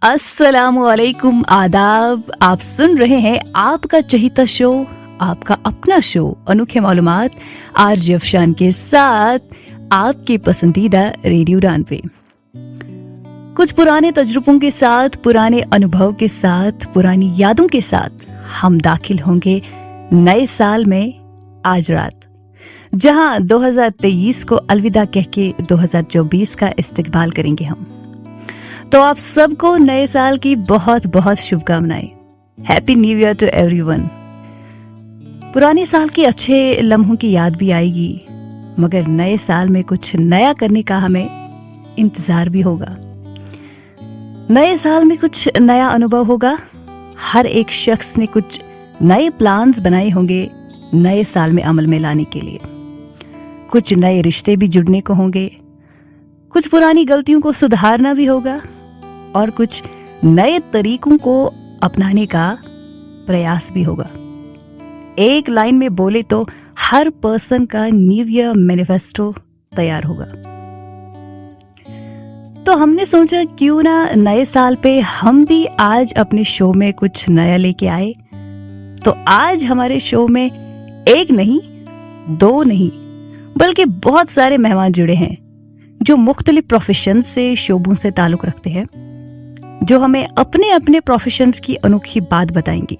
अस्सलामुअलैकुम, आदाब। आप सुन रहे हैं आपका चहीता शो, आपका अपना शो अनोखे मालूमात आरजे अफशान के साथ आपके पसंदीदा रेडियो डान पे। कुछ पुराने तजुर्बों के साथ, पुराने अनुभव के साथ, पुरानी यादों के साथ हम दाखिल होंगे नए साल में आज रात, जहां 2023 को अलविदा कह के 2024 का इस्तकबाल करेंगे हम। तो आप सबको नए साल की बहुत बहुत शुभकामनाएं। Happy new year to everyone. पुराने साल के अच्छे लम्हों की याद भी आएगी, मगर नए साल में कुछ नया करने का हमें इंतजार भी होगा। नए साल में कुछ नया अनुभव होगा। हर एक शख्स ने कुछ नए प्लान्स बनाए होंगे नए साल में अमल में लाने के लिए। कुछ नए रिश्ते भी जुड़ने को होंगे, कुछ पुरानी गलतियों को सुधारना भी होगा और कुछ नए तरीकों को अपनाने का प्रयास भी होगा। एक लाइन में बोले तो हर पर्सन का न्यू ईयर मैनिफेस्टो तैयार होगा। तो हमने सोचा क्यों ना नए साल पे हम भी आज अपने शो में कुछ नया लेके आए। तो आज हमारे शो में एक नहीं, दो नहीं, बल्कि बहुत सारे मेहमान जुड़े हैं जो मुख्तलिफ प्रोफेशन से, शोबों से ताल्लुक रखते हैं, जो हमें अपने अपने प्रोफेशंस की अनोखी बात बताएंगे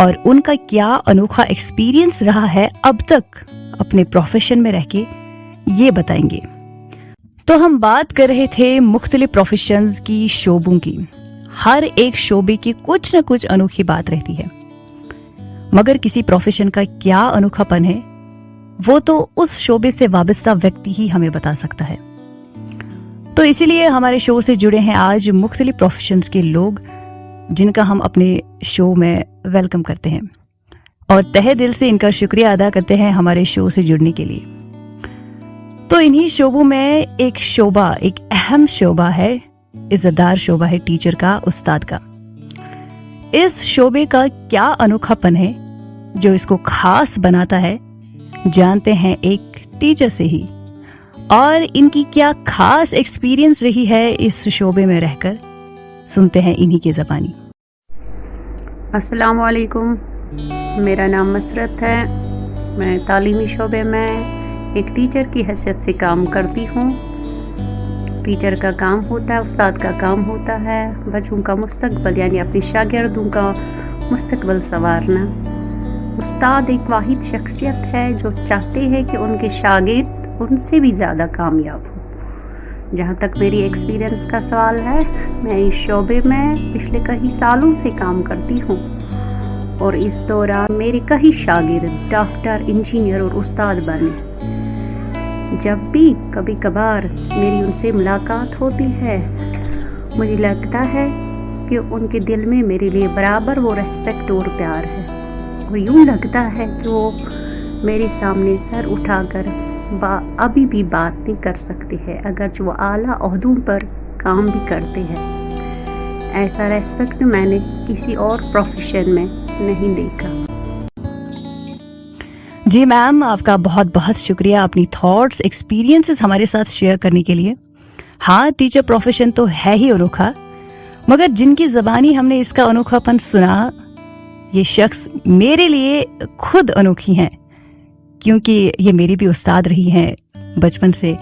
और उनका क्या अनोखा एक्सपीरियंस रहा है अब तक अपने प्रोफेशन में रह के ये बताएंगे। तो हम बात कर रहे थे मुख्तलिफ प्रोफेशंस की, शोबों की। हर एक शोबे की कुछ न कुछ अनोखी बात रहती है, मगर किसी प्रोफेशन का क्या अनोखापन है वो तो उस शोबे से वाबस्ता व्यक्ति ही हमें बता सकता है। तो इसीलिए हमारे शो से जुड़े हैं आज मुख्तलिफ प्रोफेशंस के लोग, जिनका हम अपने शो में वेलकम करते हैं और तहे दिल से इनका शुक्रिया अदा करते हैं हमारे शो से जुड़ने के लिए। तो इन्हीं शोबों में एक शोबा, एक अहम शोबा है, इज्जतदार शोबा है टीचर का, उस्ताद का। इस शोबे का क्या अनोखापन है जो इसको खास बनाता है, जानते हैं एक टीचर से ही। और इनकी क्या खास एक्सपीरियंस रही है इस शोबे में रहकर, सुनते हैं इन्हीं की ज़बानी। अस्सलामु अलैकुम, मेरा नाम मसरत है। मैं तालीमी शोबे में एक टीचर की हैसियत से काम करती हूँ। टीचर का काम होता है, उस्ताद का काम होता है बच्चों का मुस्तकबल, यानी अपने शागिर्दों का मुस्तकबल संवारना। उस्ताद एक वाहिद शख्सियत है जो चाहते हैं कि उनके शागिर्द उनसे भी ज़्यादा कामयाब हो। जहाँ तक मेरी एक्सपीरियंस का सवाल है, मैं इस शोबे में पिछले कई सालों से काम करती हूँ और इस दौरान मेरे कई शागिर्द डॉक्टर, इंजीनियर और उस्ताद बने। जब भी कभी कभार मेरी उनसे मुलाकात होती है, मुझे लगता है कि उनके दिल में मेरे लिए बराबर वो रेस्पेक्ट और प्यार है। वो यूँ लगता है कि वो मेरे सामने सर उठाकर अभी भी बात नहीं कर सकते हैं, अगर जो आला ओहदों पर काम भी करते हैं। ऐसा रेस्पेक्ट मैंने किसी और प्रोफेशन में नहीं देखा। जी मैम, आपका बहुत बहुत शुक्रिया अपनी थॉट्स, एक्सपीरियंसेस हमारे साथ शेयर करने के लिए। हाँ, टीचर प्रोफेशन तो है ही अनोखा, मगर जिनकी ज़बानी हमने इसका अनोखापन सुना, ये शख्स मेरे लिए खुद अनोखी हैं, क्योंकि ये मेरी भी उस्ताद रही हैं बचपन से।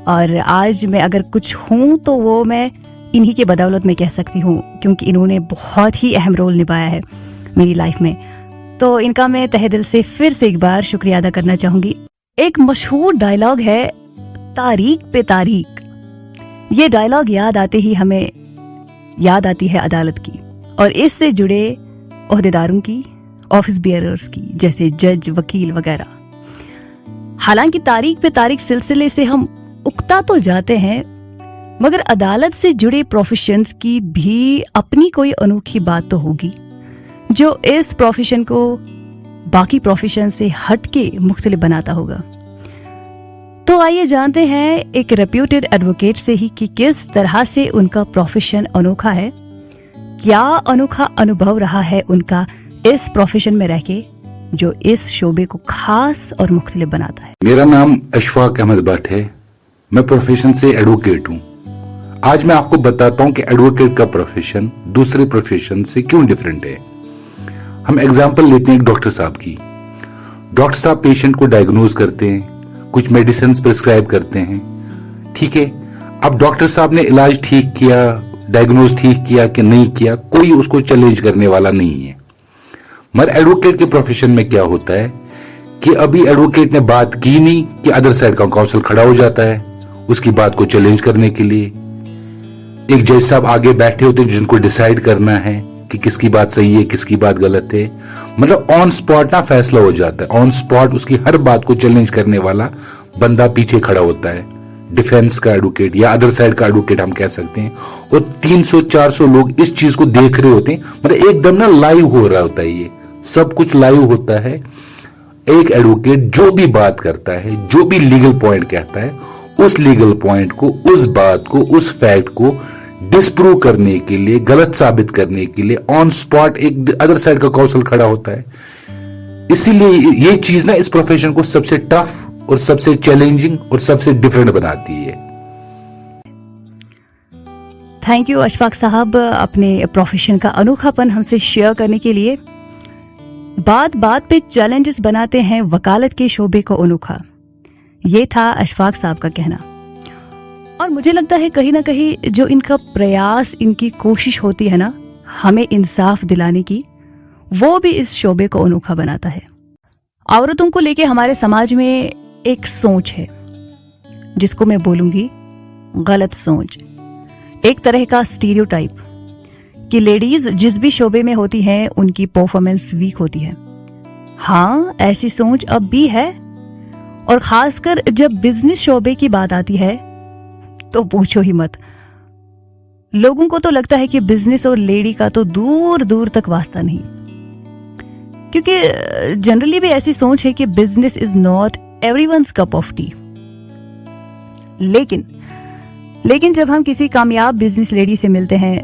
और आज मैं अगर कुछ हूँ तो वो मैं इन्हीं के बदौलत में कह सकती हूँ, क्योंकि इन्होंने बहुत ही अहम रोल निभाया है मेरी लाइफ में। तो इनका मैं तहे दिल से फिर से एक बार शुक्रिया अदा करना चाहूँगी। एक मशहूर डायलॉग है, तारीख पे तारीख। ये डायलॉग याद आते ही हमें याद आती है अदालत की और इससे जुड़े ओहदेदारों की, ऑफिस बियरर्स की, जैसे जज, वकील वगैरह। हालांकि तारीख पे तारीख सिलसिले से हम उकता तो जाते हैं, मगर अदालत से जुड़े प्रोफेशंस की भी अपनी कोई अनोखी बात तो होगी जो इस प्रोफेशन को बाकी प्रोफेशन से हटके मुख्तलिफ बनाता होगा। तो आइए जानते हैं एक रेप्यूटेड एडवोकेट से ही कि किस तरह से उनका प्रोफेशन अनोखा है, क्या अनोखा अनुभव रहा है उनका इस प्रोफेशन में रह के, जो इस शोबे को खास और मुख्तलिफ बनाता है। मेरा नाम अशफाक अहमद भट्ट है। मैं प्रोफेशन से एडवोकेट हूँ। आज मैं आपको बताता हूं कि एडवोकेट का प्रोफेशन दूसरे प्रोफेशन से क्यों डिफरेंट है। हम एग्जांपल लेते हैं डॉक्टर साहब की। डॉक्टर साहब पेशेंट को डायग्नोज करते हैं, कुछ मेडिसिन प्रिस्क्राइब करते हैं, ठीक है। अब डॉक्टर साहब ने इलाज ठीक किया, डायग्नोज ठीक किया कि नहीं किया, कोई उसको चैलेंज करने वाला नहीं है। मगर एडवोकेट के प्रोफेशन में क्या होता है कि अभी एडवोकेट ने बात की नहीं कि अदर साइड का काउंसिल खड़ा हो जाता है उसकी बात को चैलेंज करने के लिए। एक जज साहब आगे बैठे होते हैं जिनको डिसाइड करना है कि किसकी बात सही है, किसकी बात गलत है। मतलब ऑन स्पॉट ना फैसला हो जाता है, ऑन स्पॉट उसकी हर बात को चैलेंज करने वाला बंदा पीछे खड़ा होता है। डिफेंस का एडवोकेट या अदर साइड का एडवोकेट हम कह सकते हैं। और 300-400 लोग इस चीज को देख रहे होते हैं। मतलब एकदम ना लाइव हो रहा होता है, ये सब कुछ लाइव होता है। एक एडवोकेट जो भी बात करता है, जो भी लीगल पॉइंट कहता है, उस लीगल पॉइंट को, उस बात को, उस फैक्ट को डिस्प्रूव करने के लिए, गलत साबित करने के लिए ऑन स्पॉट एक अदर साइड का काउंसिल खड़ा होता है। इसीलिए ये चीज ना इस प्रोफेशन को सबसे टफ और सबसे चैलेंजिंग और सबसे डिफरेंट बनाती है। थैंक यू अशफाक साहब, अपने प्रोफेशन का अनोखापन हमसे शेयर करने के लिए। बात बात पे चैलेंजेस बनाते हैं वकालत के शोबे को अनोखा, ये था अशफाक साहब का कहना। और मुझे लगता है कहीं ना कहीं जो इनका प्रयास, इनकी कोशिश होती है ना हमें इंसाफ दिलाने की, वो भी इस शोबे को अनोखा बनाता है। औरतों को लेके हमारे समाज में एक सोच है जिसको मैं बोलूंगी गलत सोच, एक तरह का स्टीरियोटाइप कि लेडीज जिस भी शोबे में होती हैं उनकी परफॉर्मेंस वीक होती है। हाँ, ऐसी सोच अब भी है, और खासकर जब बिजनेस शोबे की बात आती है तो पूछो ही मत। लोगों को तो लगता है कि बिजनेस और लेडी का तो दूर दूर तक वास्ता नहीं, क्योंकि जनरली भी ऐसी सोच है कि business is not everyone's cup of T. लेकिन जब हम किसी कामयाब बिजनेस लेडी से मिलते हैं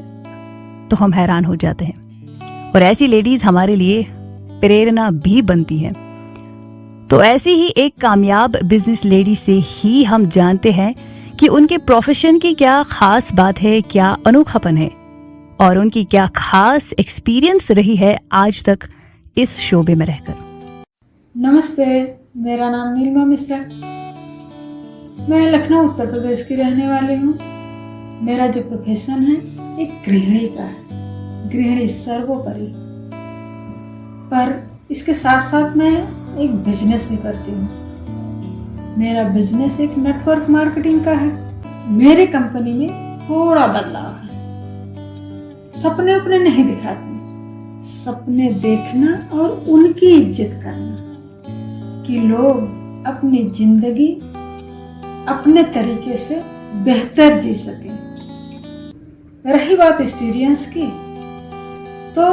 तो हम हैरान हो जाते हैं, और ऐसी लेडीज हमारे लिए प्रेरणा भी बनती हैं। तो ऐसी ही एक कामयाब बिजनेस लेडी से ही हम जानते हैं कि उनके प्रोफेशन की क्या खास बात है, क्या अनोखापन है, और उनकी क्या खास एक्सपीरियंस रही है आज तक इस शोबे में रहकर। नमस्ते, मेरा नाम नीलिमा मिश्रा। मैं लखनऊ उत्तर प्रदेश की रहने वाली हूँ। मेरा जो प्रोफेशन है एक गृहिणी का है, गृहिणी सर्वोपरि। पर इसके साथ साथ मैं एक बिजनेस भी करती हूँ। मेरा बिजनेस एक नेटवर्क मार्केटिंग का है। मेरी कंपनी में थोड़ा बदलाव है। सपने अपने नहीं दिखाते, सपने देखना और उनकी इज्जत करना कि लोग अपनी जिंदगी अपने तरीके से बेहतर जी सके। रही बात एक्सपीरियंस की, तो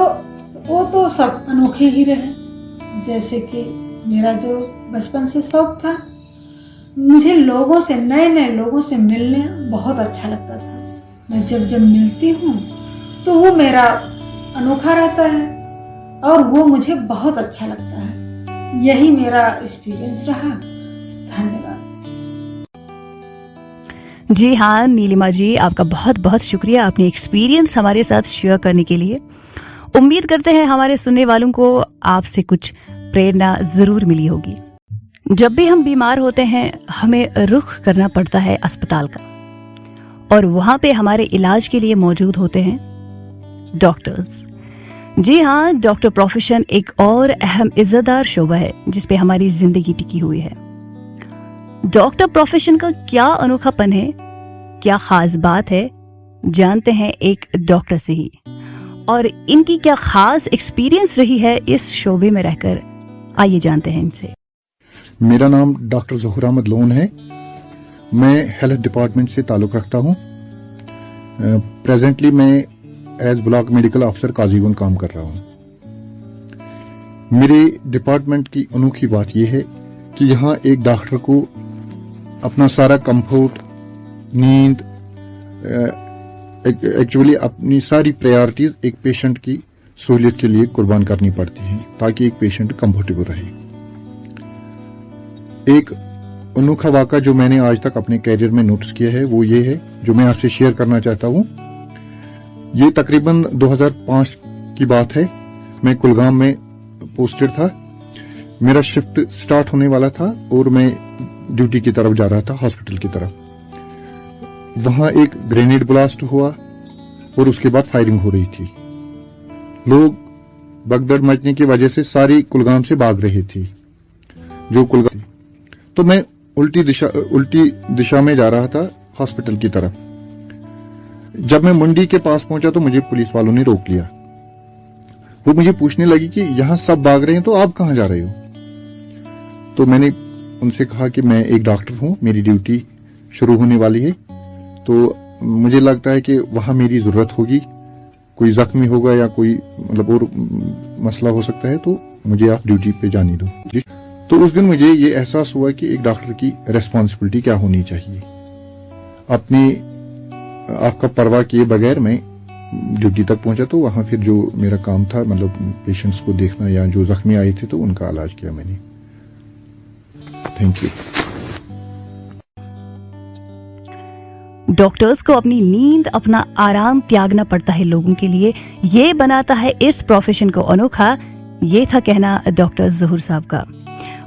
वो तो सब अनोखे ही रहे। जैसे कि मेरा जो बचपन से शौक था, मुझे लोगों से, नए नए लोगों से मिलने बहुत अच्छा लगता था। मैं जब मिलती हूँ तो वो मेरा अनोखा रहता है और वो मुझे बहुत अच्छा लगता है। यही मेरा एक्सपीरियंस रहा। धन्यवाद। जी हाँ नीलिमा जी, आपका बहुत बहुत शुक्रिया अपनी एक्सपीरियंस हमारे साथ शेयर करने के लिए। उम्मीद करते हैं हमारे सुनने वालों को आपसे कुछ प्रेरणा जरूर मिली होगी। जब भी हम बीमार होते हैं हमें रुख करना पड़ता है अस्पताल का, और वहां पे हमारे इलाज के लिए मौजूद होते हैं डॉक्टर्स। जी हाँ, डॉक्टर प्रोफेशन एक और अहम इज्जतदार शोबा है जिस पे हमारी जिंदगी टिकी हुई है। डॉक्टर प्रोफेशन का क्या अनोखापन है, क्या खास बात है, जानते हैं एक डॉक्टर से ही, और इनकी क्या खास एक्सपीरियंस रही है इस शोबे में रहकर। आइए जानते हैं इनसे। मेरा नाम डॉक्टर ज़हूर अहमद लोन है। मैं हेल्थ डिपार्टमेंट से ताल्लुक़ रखता हूँ। प्रेजेंटली मैं as block medical officer Qazigund काम कर रहा हूँ। मेरे डिपार्टमेंट की अनोखी बात यह है कि यहाँ एक डॉक्टर को अपना सारा कंफर्ट, नींद, एक्चुअली अपनी सारी प्रायोरिटीज एक पेशेंट की सहूलियत के लिए कुर्बान करनी पड़ती हैं ताकि एक पेशेंट कंफर्टेबल रहे। एक अनोखा वाक़ा जो मैंने आज तक अपने कैरियर में नोटिस किया है वो ये है जो मैं आपसे शेयर करना चाहता हूँ। ये तकरीबन 2005 की बात है। मैं कुलगाम में पोस्टेड था। मेरा शिफ्ट स्टार्ट होने वाला था और मैं ड्यूटी की तरफ जा रहा था, हॉस्पिटल की तरफ। वहां एक ग्रेनेड ब्लास्ट हुआ और उसके बाद फायरिंग हो रही थी। लोग भगदड़ मचने की वजह से सारी कुलगाम से भाग रहे थे जो कुलगाम। तो मैं उल्टी दिशा में जा रहा था हॉस्पिटल की तरफ। जब मैं मंडी के पास पहुंचा तो मुझे पुलिस वालों ने रोक लिया। वो मुझे पूछने लगी कि यहां सब भाग रहे हैं तो आप कहां जा रहे हो। तो मैंने उनसे कहा कि मैं एक डॉक्टर हूं, मेरी ड्यूटी शुरू होने वाली है, तो मुझे लगता है कि वहां मेरी जरूरत होगी, कोई जख्मी होगा या कोई मतलब और मसला हो सकता है, तो मुझे आप ड्यूटी पे जाने दो। तो उस दिन मुझे ये एहसास हुआ कि एक डॉक्टर की रेस्पॉन्सिबिलिटी क्या होनी चाहिए। आपका परवाह किए बगैर मैं ड्यूटी तक पहुंचा। तो वहां फिर जो मेरा काम था मतलब पेशेंट्स को देखना या जो जख्मी आए थे तो उनका इलाज किया मैंने। Thank you. डॉक्टर्स को अपनी नींद, अपना आराम त्यागना पड़ता है लोगों के लिए। ये बनाता है इस प्रोफेशन को अनोखा। ये था कहना डॉक्टर ज़हूर साहब का।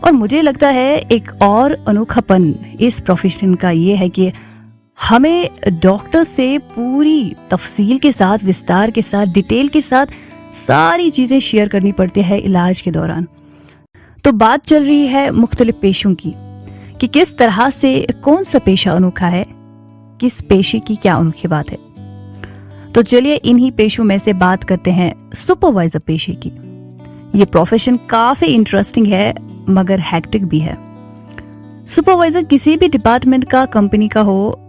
और मुझे लगता है एक और अनोखापन इस प्रोफेशन का ये है कि हमें डॉक्टर से पूरी तफसील के साथ, विस्तार के साथ, डिटेल के साथ सारी चीजें शेयर करनी पड़ती है इलाज के दौरान। तो बात चल रही है मुख्तलिफ पेशों की कि किस तरह से कौन सा पेशा अनोखा है, किस पेशे की क्या अनोखी बात है। तो चलिए इन्हीं पेशों में से बात करते हैं सुपरवाइजर पेशे की। ये प्रोफेशन काफी इंटरेस्टिंग है मगर हैक्टिक भी है। सुपरवाइजर किसी भी डिपार्टमेंट का, कंपनी का हो,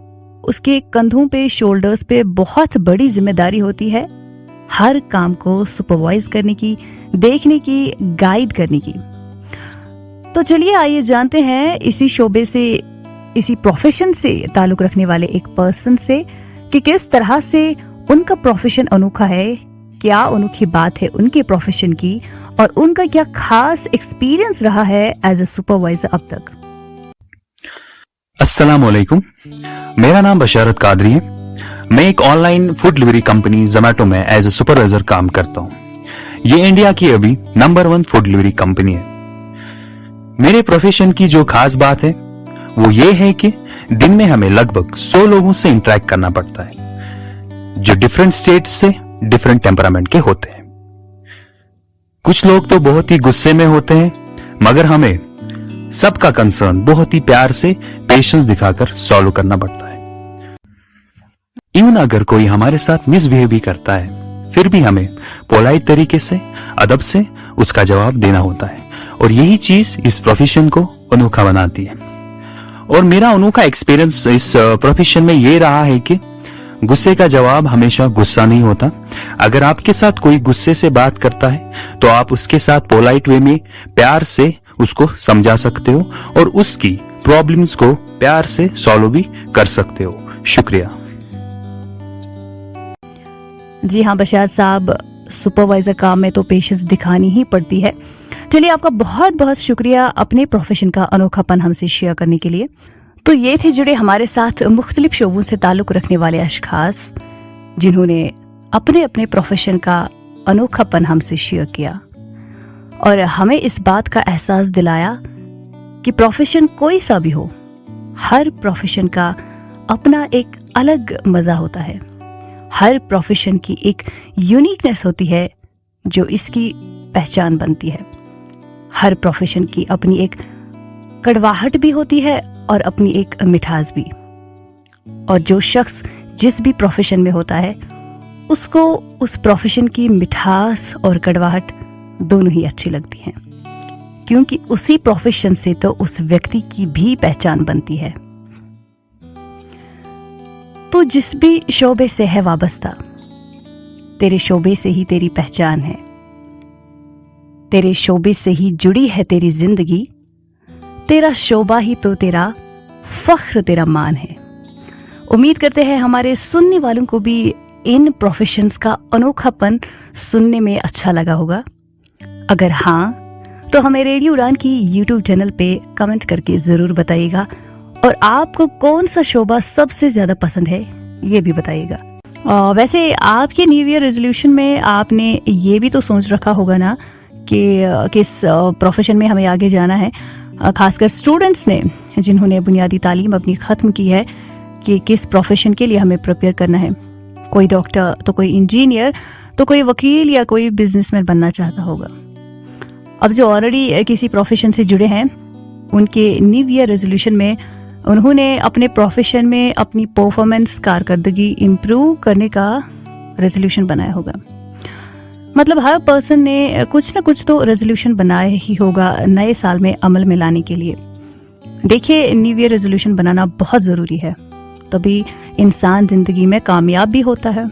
उसके कंधों पे, शोल्डर्स पे बहुत बड़ी जिम्मेदारी होती है हर काम को सुपरवाइज करने की, देखने की, गाइड करने की। तो चलिए आइए जानते हैं इसी शोबे से, इसी प्रोफेशन से ताल्लुक रखने वाले एक पर्सन से कि किस तरह से उनका प्रोफेशन अनोखा है, क्या अनोखी बात है उनके प्रोफेशन की और उनका क्या खास एक्सपीरियंस रहा है एज ए सुपरवाइजर अब तक। अस्सलामुअलैकुम, मेरा नाम बशारत कादरी है। मैं एक online food delivery company Zomato में एज ए सुपरवाइजर काम करता हूँ। ये इंडिया की अभी नंबर 1 फूड डिलीवरी कंपनी है। मेरे प्रोफेशन की जो खास बात है वो ये है कि दिन में हमें लगभग 100 लोगों से इंटरेक्ट करना पड़ता है जो डिफरेंट स्टेट से, डिफरेंट टेम्परामेंट के होते हैं। कुछ लोग तो बहुत ही गुस्से में होते हैं मगर हमें सबका कंसर्न बहुत ही प्यार से, पेशेंस दिखाकर सॉल्व करना पड़ता है। इवन अगर कोई हमारे साथ मिसबिहेव भी करता है फिर भी हमें पोलाइट तरीके से, अदब से उसका जवाब देना होता है और यही चीज इस प्रोफेशन को अनोखा बनाती है। और मेरा अनोखा एक्सपीरियंस इस प्रोफेशन में ये रहा है कि गुस्से का जवाब हमेशा गुस्सा नहीं होता। अगर आपके साथ कोई गुस्से से बात करता है तो आप उसके साथ पोलाइट वे में प्यार से उसको समझा सकते हो और उसकी प्रॉब्लम्स को प्यार से सॉल्व भी कर सकते हो। शुक्रिया। जी हाँ बशार साहब, सुपरवाइजर काम में तो पेशेंस दिखानी ही पड़ती है। चलिए आपका बहुत बहुत शुक्रिया अपने प्रोफेशन का अनोखापन हमसे शेयर करने के लिए। तो ये थे जुड़े हमारे साथ मुख्तलिफ शोबों से ताल्लुक रखने वाले अशखास जिन्होंने अपने अपने प्रोफेशन का अनोखापन हमसे शेयर किया और हमें इस बात का एहसास दिलाया कि प्रोफेशन कोई सा भी हो, हर प्रोफेशन का अपना एक अलग मजा होता है। हर प्रोफेशन की एक यूनिकनेस होती है जो इसकी पहचान बनती है। हर प्रोफेशन की अपनी एक कड़वाहट भी होती है और अपनी एक मिठास भी। और जो शख्स जिस भी प्रोफेशन में होता है उसको उस प्रोफेशन की मिठास और कड़वाहट दोनों ही अच्छी लगती हैं, क्योंकि उसी प्रोफेशन से तो उस व्यक्ति की भी पहचान बनती है। तो जिस भी शोबे से है वाबस्ता, तेरे शोबे से ही तेरी पहचान है, तेरे शोबे से ही जुड़ी है तेरी जिंदगी, तेरा शोबा ही तो तेरा फख्र, तेरा मान है। उम्मीद करते हैं हमारे सुनने वालों को भी इन प्रोफेशंस का अनोखापन सुनने में अच्छा लगा होगा। अगर हाँ तो हमें रेडियो उड़ान की यूट्यूब चैनल पे कमेंट करके जरूर बताइएगा, और आपको कौन सा शोबा सबसे ज्यादा पसंद है ये भी बताइएगा। वैसे आपके न्यू ईयर रेजोल्यूशन में आपने ये भी तो सोच रखा होगा ना कि किस प्रोफेशन में हमें आगे जाना है, खासकर स्टूडेंट्स ने जिन्होंने बुनियादी तालीम अपनी ख़त्म की है, कि किस प्रोफेशन के लिए हमें प्रिपेयर करना है। कोई डॉक्टर तो कोई इंजीनियर तो कोई वकील या कोई बिजनेसमैन बनना चाहता होगा। अब जो ऑलरेडी किसी प्रोफेशन से जुड़े हैं उनके न्यू ईयर रेजोल्यूशन में उन्होंने अपने प्रोफेशन में अपनी परफॉर्मेंस कारकर्दगी इम्प्रूव करने का रेजोल्यूशन बनाया होगा। मतलब हर पर्सन ने कुछ ना कुछ तो रेजोल्यूशन बनाया ही होगा नए साल में अमल में लाने के लिए। देखिए, न्यू ईयर रेजोल्यूशन बनाना बहुत ज़रूरी है, तभी इंसान जिंदगी में कामयाब भी होता है।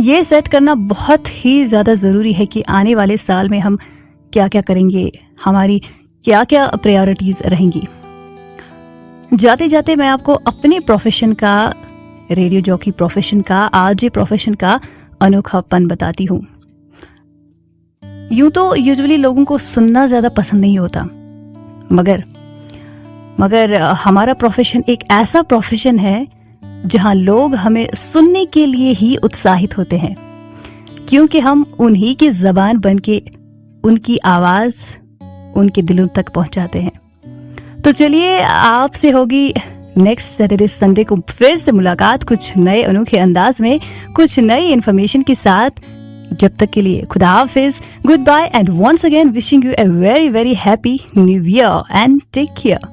ये सेट करना बहुत ही ज़्यादा ज़रूरी है कि आने वाले साल में हम क्या क्या करेंगे, हमारी क्या क्या प्रायोरिटीज़ रहेंगी। जाते जाते मैं आपको अपने प्रोफेशन का, रेडियो जॉकी प्रोफेशन का, आरजे प्रोफेशन का अनोखापन बताती हूँ। यूं तो यूजुअली लोगों को सुनना ज़्यादा पसंद नहीं होता, मगर हमारा प्रोफेशन एक ऐसा प्रोफेशन है जहां लोग हमें सुनने के लिए ही उत्साहित होते हैं, क्योंकि हम उन्हीं की ज़बान बनके उनकी आवाज़ उनके दिलों तक पहुंचाते हैं। तो चलिए, आपसे होगी नेक्स्ट सैटरडे संडे को फिर से मुलाकात, कुछ नए अनोखे अंदाज में, कुछ नई इन्फॉर्मेशन के साथ। जब तक के लिए खुदा हाफिज, good bye, and once again wishing you a very very happy new year and take care.